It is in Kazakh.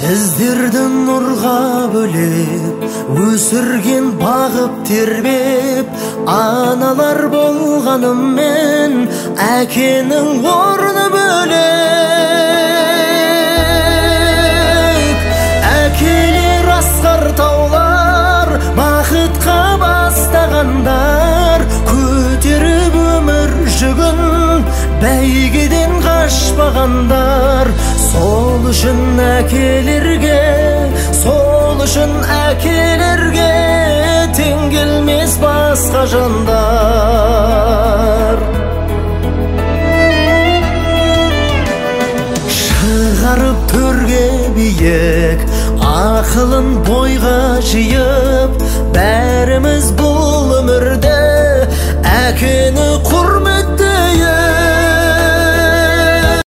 Біздерді нұрға бөлеп, өсірген бағып тербеп, аналар болғанымен әкенің орны бөлек. Әкелер асқар таулар, бақытқа бастағандар, көтеріп өмір жүгін, бәйгеден қашпағандар. Сол үшін әкелерге тең келмес басқа жандар. Шығарып төрге биік, ақылын бойға жиып, бәріміз